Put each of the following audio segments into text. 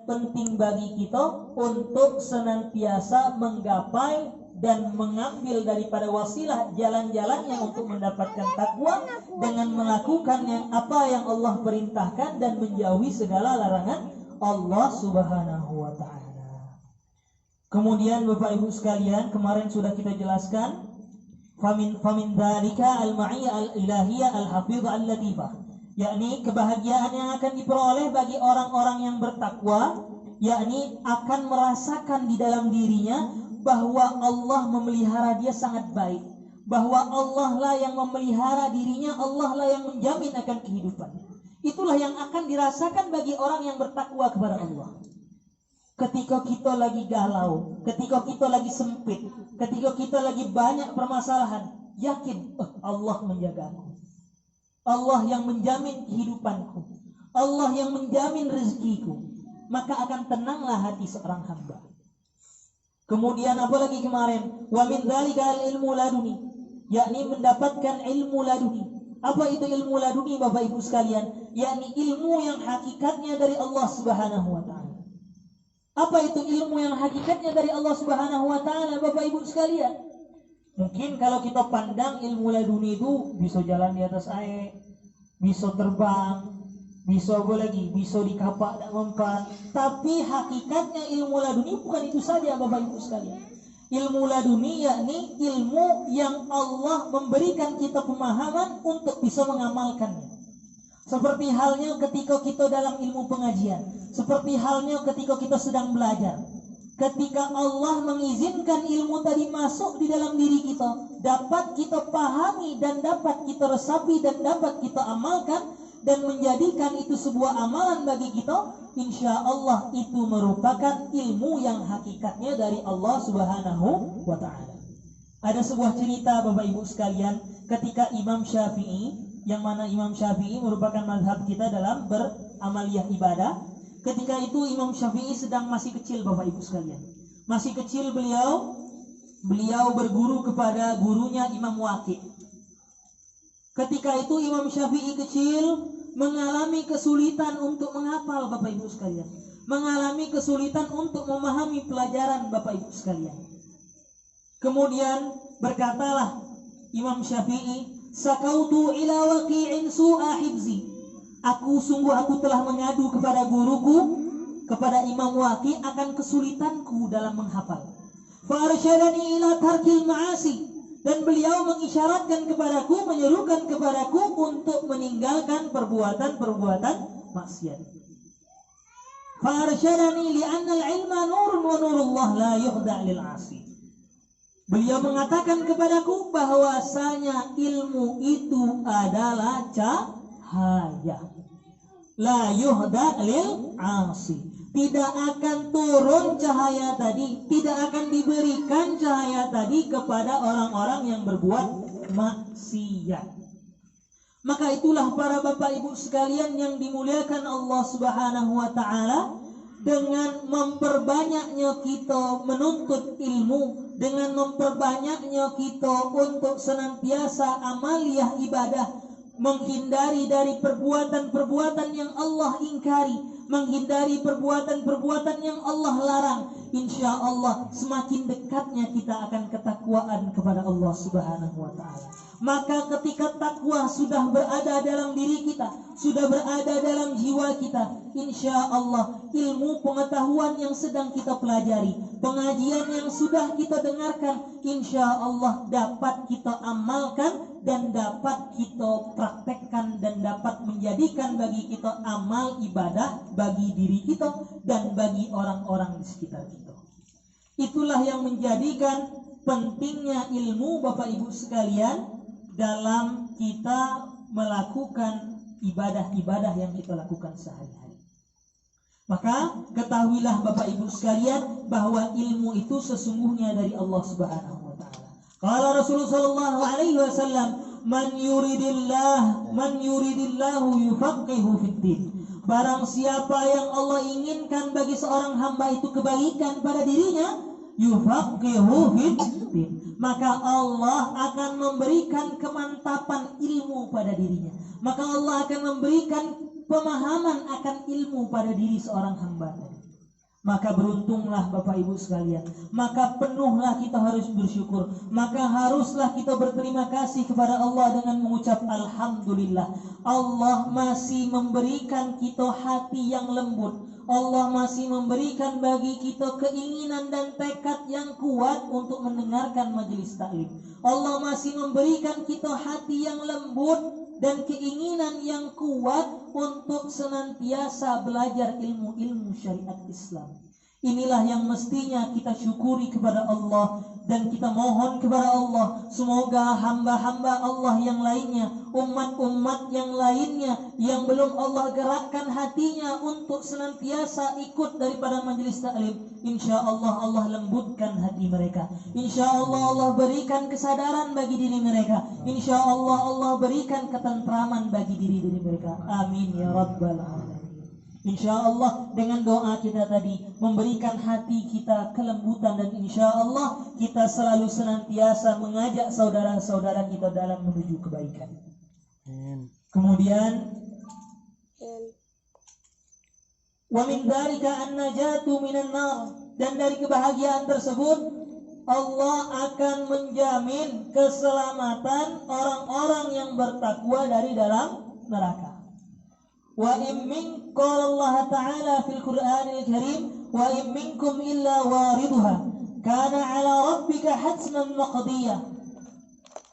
penting bagi kita untuk senantiasa menggapai dan mengambil daripada wasilah jalan-jalannya untuk mendapatkan takwa dengan melakukan apa yang Allah perintahkan dan menjauhi segala larangan Allah Subhanahu wa taala. Kemudian Bapak Ibu sekalian, kemarin sudah kita jelaskan famin dzalika al-ma'iyyah al-ilahiyyah al-hafizah al-latifah, yakni kebahagiaan yang akan diperoleh bagi orang-orang yang bertakwa, yakni akan merasakan di dalam dirinya bahwa Allah memelihara dia sangat baik, bahwa Allah lah yang memelihara dirinya, Allah lah yang menjamin akan kehidupannya. Itulah yang akan dirasakan bagi orang yang bertakwa kepada Allah. Ketika kita lagi galau, ketika kita lagi sempit, ketika kita lagi banyak permasalahan, yakin Allah menjagaku, Allah yang menjamin kehidupanku, Allah yang menjamin rezekiku, maka akan tenanglah hati seorang hamba. Kemudian apalagi kemarin, wa min dzalika al-ilmu laduni, yakni mendapatkan ilmu laduni. Apa itu ilmu laduni Bapak Ibu sekalian? Yakni ilmu yang hakikatnya dari Allah Subhanahu wa taala. Apa itu ilmu yang hakikatnya dari Allah Subhanahu wa taala Bapak Ibu sekalian? Mungkin kalau kita pandang ilmu laduni itu bisa jalan di atas air, bisa terbang, bisa apa lagi, bisa di kapak dan mempan. Tapi hakikatnya ilmu laduni bukan itu saja Bapak Ibu sekalian. Ilmu laduni yakni ilmu yang Allah memberikan kita pemahaman untuk bisa mengamalkannya. Seperti halnya ketika kita dalam ilmu pengajian, seperti halnya ketika kita sedang belajar. Ketika Allah mengizinkan ilmu tadi masuk di dalam diri kita, dapat kita pahami dan dapat kita resapi dan dapat kita amalkan dan menjadikan itu sebuah amalan bagi kita, insya Allah itu merupakan ilmu yang hakikatnya dari Allah Subhanahu wa ta'ala. Ada sebuah cerita Bapak Ibu sekalian, ketika Imam Syafi'i, yang mana Imam Syafi'i merupakan mazhab kita dalam beramaliyah ibadah. Ketika itu Imam Syafi'i sedang masih kecil Bapak Ibu sekalian. Masih kecil beliau berguru kepada gurunya Imam Waqi'. Ketika itu Imam Syafi'i kecil mengalami kesulitan untuk menghafal Bapak Ibu sekalian. Mengalami kesulitan untuk memahami pelajaran Bapak Ibu sekalian. Kemudian berkatalah Imam Syafi'i, sakautu ila waqi'in su'a hifzi. Aku telah mengadu kepada guruku, kepada Imam Waqi' akan kesulitanku dalam menghafal. Farsyadani ila tarkil ma'asi, dan beliau mengisyaratkan kepadaku, menyerukan kepadaku untuk meninggalkan perbuatan-perbuatan maksiat. Farsyadani li'anna al-ilma nurun wa nurullah la yuhda' lil 'asi. Beliau mengatakan kepadaku bahwasanya ilmu itu adalah cahaya. La yuhda lil 'asi. Tidak akan turun cahaya tadi, tidak akan diberikan cahaya tadi kepada orang-orang yang berbuat maksiat. Maka itulah para Bapak Ibu sekalian yang dimuliakan Allah Subhanahu wa taala, dengan memperbanyaknya kita menuntut ilmu, dengan memperbanyaknya kita untuk senantiasa amaliyah ibadah, menghindari dari perbuatan-perbuatan yang Allah ingkari, menghindari perbuatan-perbuatan yang Allah larang, insya Allah semakin dekatnya kita akan ketakwaan kepada Allah Subhanahu wa ta'ala. Maka ketika takwa sudah berada dalam diri kita, sudah berada dalam jiwa kita, insya Allah ilmu pengetahuan yang sedang kita pelajari, pengajian yang sudah kita dengarkan, insya Allah dapat kita amalkan dan dapat kita praktekkan dan dapat menjadikan bagi kita amal ibadah bagi diri kita dan bagi orang-orang di sekitar kita. Itulah yang menjadikan pentingnya ilmu Bapak Ibu sekalian dalam kita melakukan ibadah-ibadah yang kita lakukan sehari-hari. Maka ketahuilah Bapak Ibu sekalian bahwa ilmu itu sesungguhnya dari Allah Subhanahu wa taala. Qala Rasulullah sallallahu alaihi wasallam, man yuridillahu yufaqihu fiddin. Barang siapa yang Allah inginkan bagi seorang hamba itu kebaikan pada dirinya, yufaqihu fiddin, maka Allah akan memberikan kemantapan ilmu pada dirinya. Maka Allah akan memberikan pemahaman akan ilmu pada diri seorang hamba tadi. maka beruntunglah Bapak Ibu sekalian. Maka penuhlah kita harus bersyukur. Maka haruslah kita berterima kasih kepada Allah dengan mengucap alhamdulillah. Allah masih memberikan kita hati yang lembut. Allah masih memberikan bagi kita keinginan dan tekad yang kuat untuk mendengarkan majelis taklim. Allah masih memberikan kita hati yang lembut dan keinginan yang kuat untuk senantiasa belajar ilmu-ilmu syariat Islam. Inilah yang mestinya kita syukuri kepada Allah, dan kita mohon kepada Allah semoga hamba-hamba Allah yang lainnya, umat-umat yang lainnya yang belum Allah gerakkan hatinya untuk senantiasa ikut daripada majelis taklim, insya Allah Allah lembutkan hati mereka. Insya Allah Allah berikan kesadaran bagi diri mereka. Insya Allah Allah berikan ketentraman bagi diri mereka. Amin ya rabbal alamin. Insya Allah dengan doa kita tadi memberikan hati kita kelembutan, dan insya Allah kita selalu senantiasa mengajak saudara-saudara kita dalam menuju kebaikan. Kemudian wa min dzalika an-najatu minan nar, dan dari kebahagiaan tersebut Allah akan menjamin keselamatan orang-orang yang bertakwa dari dalam neraka. Wa in min qala Allah Ta'ala fil Qur'anil Karim wa in minkum illa waridha kana 'ala rabbika hatman maqdiyah.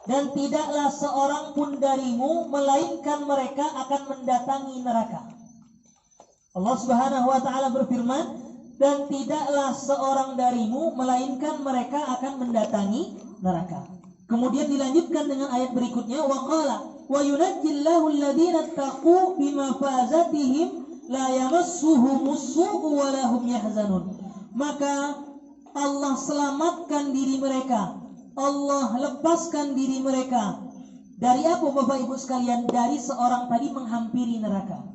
Dan tidaklah seorang pun darimu melainkan mereka akan mendatangi neraka. Allah Subhanahu wa taala berfirman, dan tidaklah seorang darimu melainkan mereka akan mendatangi neraka. Kemudian dilanjutkan dengan ayat berikutnya, wa qala wa yunajjillahu alladhina taqu bimafazatihim la yamassuhumus su'u wa lahum yahzanun. Maka Allah selamatkan diri mereka, Allah lepaskan diri mereka dari apa Bapak Ibu sekalian? Dari seorang tadi menghampiri neraka.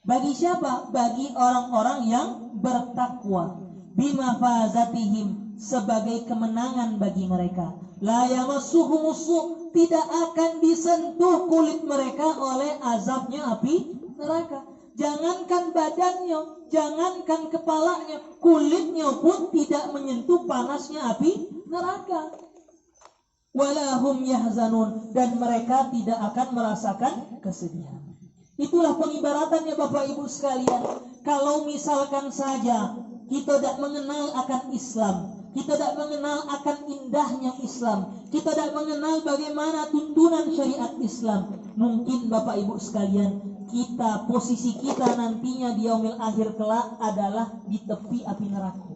Bagi siapa? Bagi orang-orang yang bertakwa. Bimafazatihim, sebagai kemenangan bagi mereka. La yamassuhumus su', tidak akan disentuh kulit mereka oleh azabnya api neraka. Jangankan badannya, jangankan kepalanya, kulitnya pun tidak menyentuh panasnya api neraka. Walahum yahzanun, dan mereka tidak akan merasakan kesedihan. Itulah pengibaratannya Bapak Ibu sekalian. Kalau misalkan saja kita tidak mengenal akan Islam, kita tidak mengenal akan indahnya Islam, kita tidak mengenal bagaimana tuntunan syariat Islam, mungkin Bapak Ibu sekalian, posisi kita nantinya di yaumil akhir kelak adalah di tepi api neraka.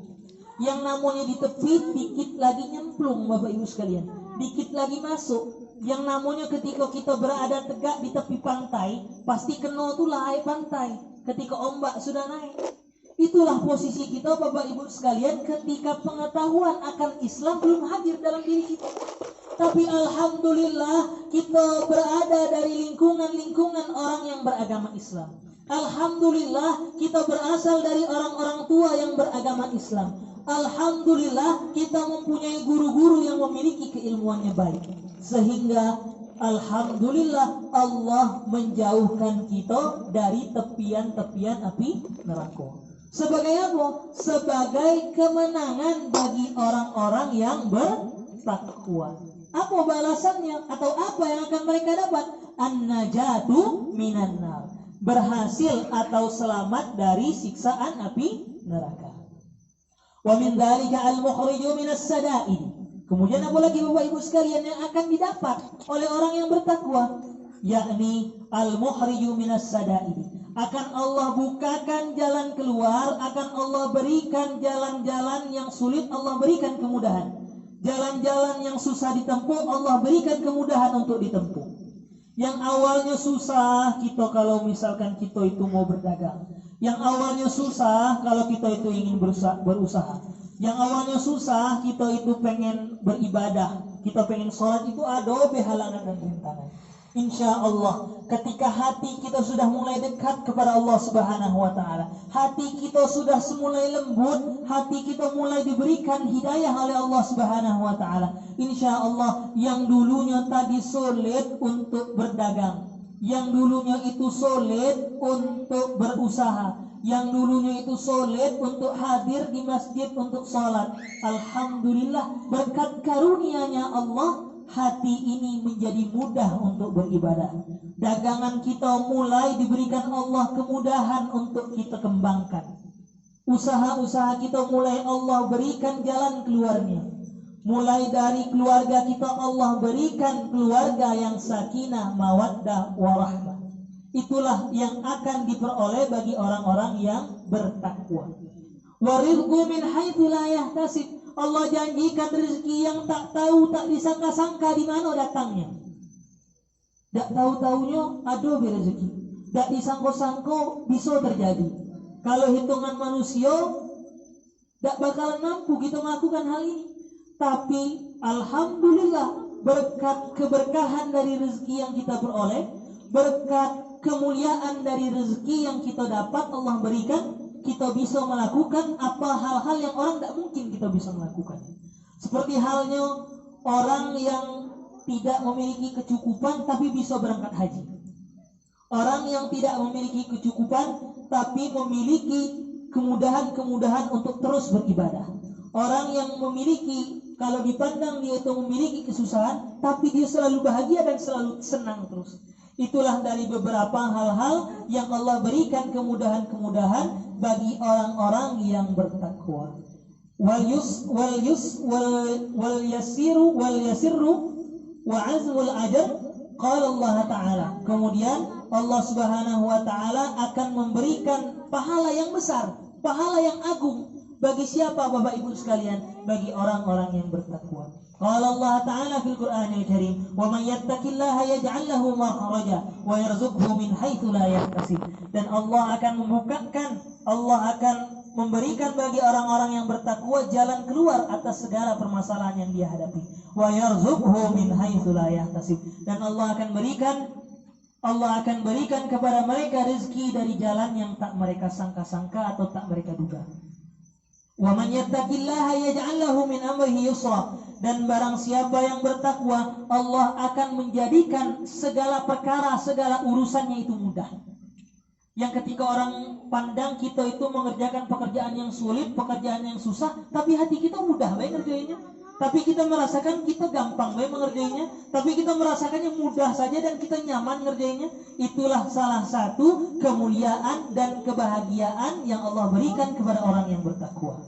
Yang namanya di tepi, dikit lagi nyemplung Bapak Ibu sekalian, dikit lagi masuk. Yang namanya ketika kita berada tegak di tepi pantai, pasti kena tulah air pantai ketika ombak sudah naik. Itulah posisi kita Bapak Ibu sekalian ketika pengetahuan akan Islam belum hadir dalam diri kita. Tapi alhamdulillah kita berada dari lingkungan-lingkungan orang yang beragama Islam. Alhamdulillah kita berasal dari orang-orang tua yang beragama Islam. Alhamdulillah kita mempunyai guru-guru yang memiliki keilmuannya baik. Sehingga alhamdulillah Allah menjauhkan kita dari tepian-tepian api neraka. Sebagai apa? Sebagai kemenangan bagi orang-orang yang bertakwa. Apa balasannya atau apa yang akan mereka dapat? An-najatu minan nar. Berhasil atau selamat dari siksaan api neraka. Wa min dzalika al-mukhriju minas sada'id. Kemudian apa lagi Bapak Ibu sekalian yang akan didapat oleh orang yang bertakwa? Yakni al-mukhriju minas sada'id. Akan Allah bukakan jalan keluar, akan Allah berikan jalan-jalan yang sulit, Allah berikan kemudahan. Jalan-jalan yang susah ditempuh, Allah berikan kemudahan untuk ditempuh. Yang awalnya susah kita kalau misalkan kita itu mau berdagang. Yang awalnya susah kalau kita itu ingin berusaha. Yang awalnya susah kita itu pengen beribadah, kita pengen sholat, itu ada halangan dan rintangan. Insya Allah ketika hati kita sudah mulai dekat kepada Allah Subhanahu wa ta'ala, hati kita sudah semulai lembut, hati kita mulai diberikan hidayah oleh Allah Subhanahu wa ta'ala, insya Allah yang dulunya tadi sulit untuk berdagang, yang dulunya itu sulit untuk berusaha, yang dulunya itu sulit untuk hadir di masjid untuk sholat. Alhamdulillah, berkat karunia-Nya Allah, hati ini menjadi mudah untuk beribadah. Dagangan kita mulai diberikan Allah kemudahan untuk kita kembangkan. Usaha-usaha kita mulai Allah berikan jalan keluarnya. Mulai dari keluarga kita Allah berikan keluarga yang sakinah, mawaddah, warahmah. Itulah yang akan diperoleh bagi orang-orang yang bertakwa. Warizqu min haitsu la yahtasib. Allah janjikan rezeki yang tak tahu, tak disangka-sangka di mana datangnya. Tak tahu-tahunya ada rezeki. Tak disangka-sangka bisa terjadi. Kalau hitungan manusia tak bakalan mampu kita melakukan hal ini. Tapi alhamdulillah, berkat keberkahan dari rezeki yang kita peroleh, berkat kemuliaan dari rezeki yang kita dapat Allah berikan, kita bisa melakukan apa hal-hal yang orang tak mungkin kita bisa melakukan. Seperti halnya orang yang tidak memiliki kecukupan tapi bisa berangkat haji. Orang yang tidak memiliki kecukupan tapi memiliki kemudahan-kemudahan untuk terus beribadah. Orang yang memiliki, kalau dipandang dia itu memiliki kesusahan, tapi dia selalu bahagia dan selalu senang terus. Itulah dari beberapa hal-hal yang Allah berikan kemudahan-kemudahan bagi orang-orang yang bertakwa. Wal yasirru wa azmul ajr. Qala Allah Ta'ala. Kemudian Allah Subhanahu wa Ta'ala akan memberikan pahala yang besar, pahala yang agung. Bagi siapa Bapak Ibu sekalian? Bagi orang-orang yang bertakwa. Qala Allah Ta'ala fil Qur'anil Karim, "Wa may yattaqillaha yaj'al lahu makhraja wa yarzuqhu min haitsu la yahtasib." Dan Allah akan membukakan, Allah akan memberikan bagi orang-orang yang bertakwa jalan keluar atas segala permasalahan yang dia hadapi. Wa yarzuqhu min haitsu la yahtasib. Dan Allah akan berikan kepada mereka rezeki dari jalan yang tak mereka sangka-sangka atau tak mereka duga. Wa man yattaqillaha yaj'al lahu min amrihi yusra. Dan barang siapa yang bertakwa, Allah akan menjadikan segala perkara, segala urusannya itu mudah. Yang ketika orang pandang kita itu mengerjakan pekerjaan yang sulit, pekerjaan yang susah, tapi hati kita mudah baik ngerjainnya. Tapi kita merasakan kita gampang baik mengerjainnya, tapi kita merasakannya mudah saja dan kita nyaman ngerjainnya. Itulah salah satu kemuliaan dan kebahagiaan yang Allah berikan kepada orang yang bertakwa.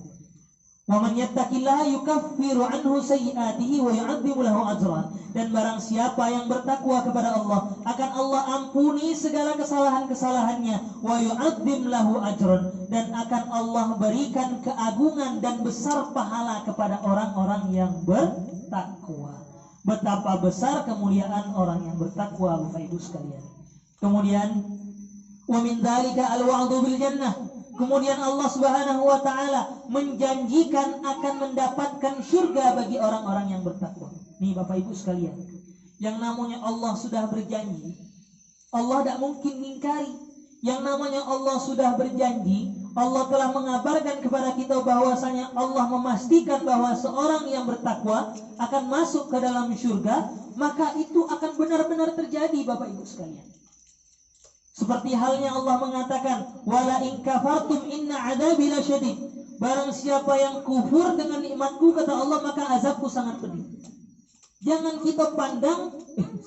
Wa man yattaqillaha yukaffiru anhu sayyi'atihi wa yu'adzimu lahu ajran. Dan barang siapa yang bertakwa kepada Allah, akan Allah ampuni segala kesalahan-kesalahannya, wa yu'adzim lahu ajran, dan akan Allah berikan keagungan dan besar pahala kepada orang-orang yang bertakwa. Betapa besar kemuliaan orang yang bertakwa, Bapak Ibu sekalian. Kemudian wa min dzalika al-wa'du bil jannah. Kemudian Allah Subhanahu wa Ta'ala menjanjikan akan mendapatkan surga bagi orang-orang yang bertakwa. Nih Bapak Ibu sekalian, yang namanya Allah sudah berjanji, Allah tidak mungkin mengingkari. Yang namanya Allah sudah berjanji, Allah telah mengabarkan kepada kita bahwasanya Allah memastikan bahwa seorang yang bertakwa akan masuk ke dalam surga, maka itu akan benar-benar terjadi Bapak Ibu sekalian. Seperti halnya Allah mengatakan, "Wala in kafartum inna 'adzabi lasyadid." Barang siapa yang kufur dengan nikmatku, kata Allah, maka azabku sangat pedih. Jangan kita pandang,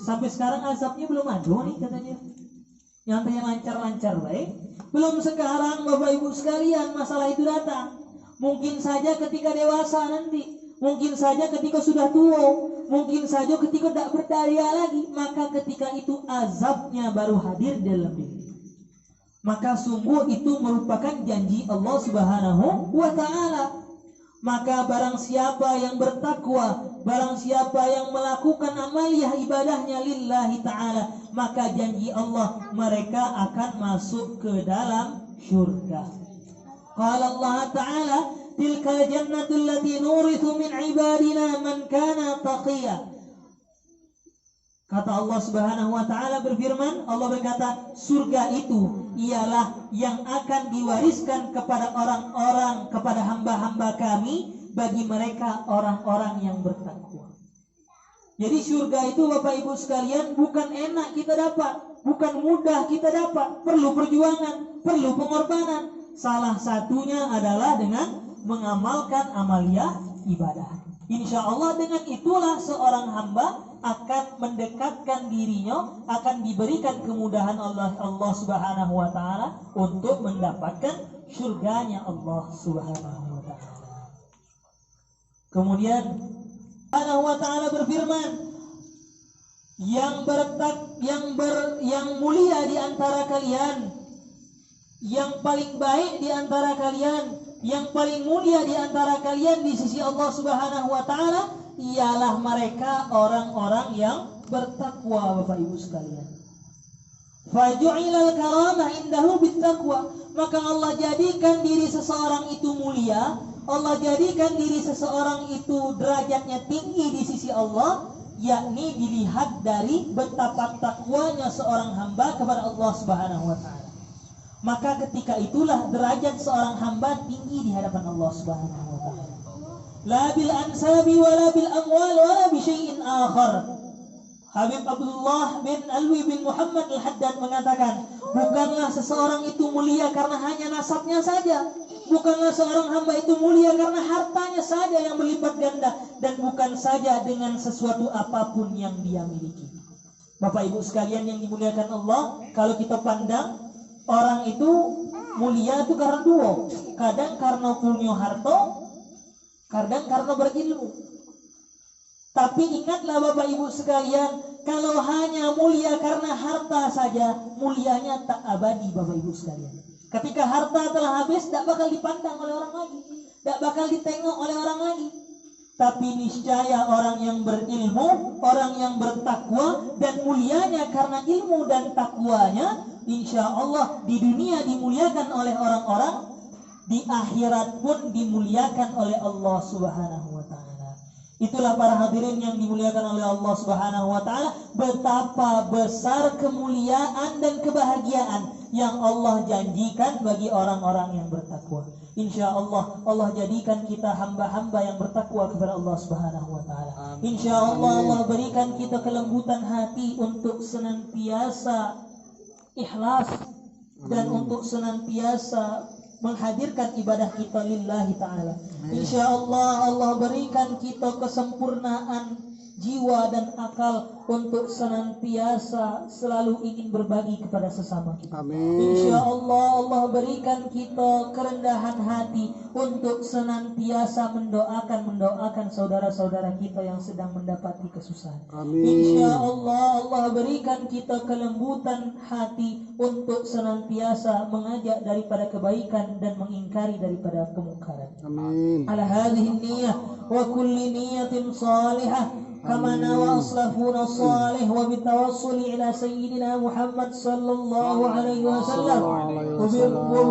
sampai sekarang azabnya belum ada nih katanya. Nyatanya lancar-lancar baik. Belum sekarang Bapak Ibu sekalian masalah itu datang. Mungkin saja ketika dewasa nanti, mungkin saja ketika sudah tua, mungkin saja ketika tidak berdaya lagi, maka ketika itu azabnya baru hadir dalam diri. Maka sungguh itu merupakan janji Allah Subhanahu wa Ta'ala. Maka barang siapa yang bertakwa, barang siapa yang melakukan amaliyah ibadahnya lillahi ta'ala, maka janji Allah mereka akan masuk ke dalam syurga. Qala Allah Ta'ala, "Tilkal jannatul lati nurithu min ibadina man kana taqiyya." Kata Allah Subhanahu wa Ta'ala berfirman, Allah berkata, surga itu ialah yang akan diwariskan kepada orang-orang, kepada hamba-hamba kami, bagi mereka orang-orang yang bertakwa. Jadi surga itu Bapak Ibu sekalian bukan enak kita dapat, bukan mudah kita dapat, perlu perjuangan, perlu pengorbanan. salah satunya adalah dengan mengamalkan amalia ibadah. Insya Allah dengan itulah seorang hamba akan mendekatkan dirinya, akan diberikan kemudahan Allah Subhanahu wa taala untuk mendapatkan surganya Allah Subhanahu wa taala. Kemudian Allah wa taala berfirman, yang mulia di antara kalian, yang paling baik di antara kalian, yang paling mulia di antara kalian di sisi Allah Subhanahu wa taala ialah mereka orang-orang yang bertakwa, Bapak Ibu sekalian. Faju'ilal karamah indahu bittaqwa. Maka Allah jadikan diri seseorang itu mulia, Allah jadikan diri seseorang itu derajatnya tinggi di sisi Allah, yakni dilihat dari betapa takwanya seorang hamba kepada Allah Subhanahu wa taala. Maka ketika itulah derajat seorang hamba tinggi di hadapan Allah Subhanahu wa taala. La bil ansabi wala bil amwal wala bi syai'in akhar. Habib Abdullah bin Alwi bin Muhammad Al-Haddad mengatakan, bukanlah seseorang itu mulia karena hanya nasabnya saja, bukanlah seorang hamba itu mulia karena hartanya saja yang berlipat ganda, dan bukan saja dengan sesuatu apapun yang dia miliki. Bapak Ibu sekalian yang dimuliakan Allah, kalau kita pandang orang itu mulia itu karena dua, kadang karena punya harta, kadang karena berilmu. Tapi ingatlah Bapak Ibu sekalian, kalau hanya mulia karena harta saja, mulianya tak abadi Bapak Ibu sekalian. Ketika harta telah habis, tak bakal dipandang oleh orang lagi, tak bakal ditengok oleh orang lagi. Tapi niscaya orang yang berilmu, orang yang bertakwa, dan mulianya karena ilmu dan takwanya, insya Allah di dunia dimuliakan oleh orang-orang, di akhirat pun dimuliakan oleh Allah Subhanahu wa taala. Itulah para hadirin yang dimuliakan oleh Allah Subhanahu wa taala, betapa besar kemuliaan dan kebahagiaan yang Allah janjikan bagi orang-orang yang bertakwa. Insya Allah Allah jadikan kita hamba-hamba yang bertakwa kepada Allah Subhanahu wa taala. Insya Allah Allah berikan kita kelembutan hati untuk senantiasa ikhlas dan untuk senantiasa menghadirkan ibadah kita lillahi ta'ala. Insya Allah Allah berikan kita kesempurnaan jiwa dan akal untuk senantiasa selalu ingin berbagi kepada sesama kita. Insya Allah Allah berikan kita kerendahan hati untuk senantiasa mendoakan saudara-saudara kita yang sedang mendapati kesusahan. Insya Allah Allah berikan kita kelembutan hati untuk senantiasa mengajak daripada kebaikan dan mengingkari daripada kemungkaran. Ala hadhihi niyyah wa kulli niyyatin salihah kama nawa aslafuna salih wa bitawassuli ila sayyidina Muhammad sallallahu alaihi wasallam wa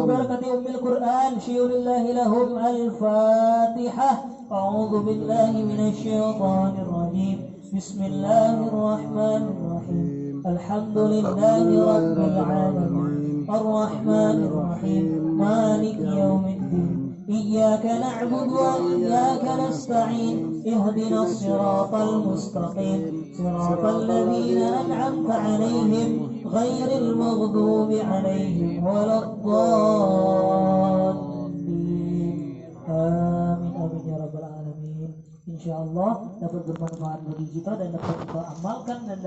barakati ummil Qur'an syuurillahi lahum al-Fatihah. A'udzu billahi minasy syaithanir rajim. Bismillahirrahmanirrahim. Alhamdulillahi rabbil alamin. Ar-Rahmanir Rahim. Maliki yaumiddin. إياك نعبد وإياك نستعين اهدنا الصراط المستقيم صراط الذين أنعمت عليهم غير المغضوب عليهم ولا الضالين آمين آمين يا رب العالمين. Insya Allah dapat bermanfaat bagi kita dan dapat kita amalkan dan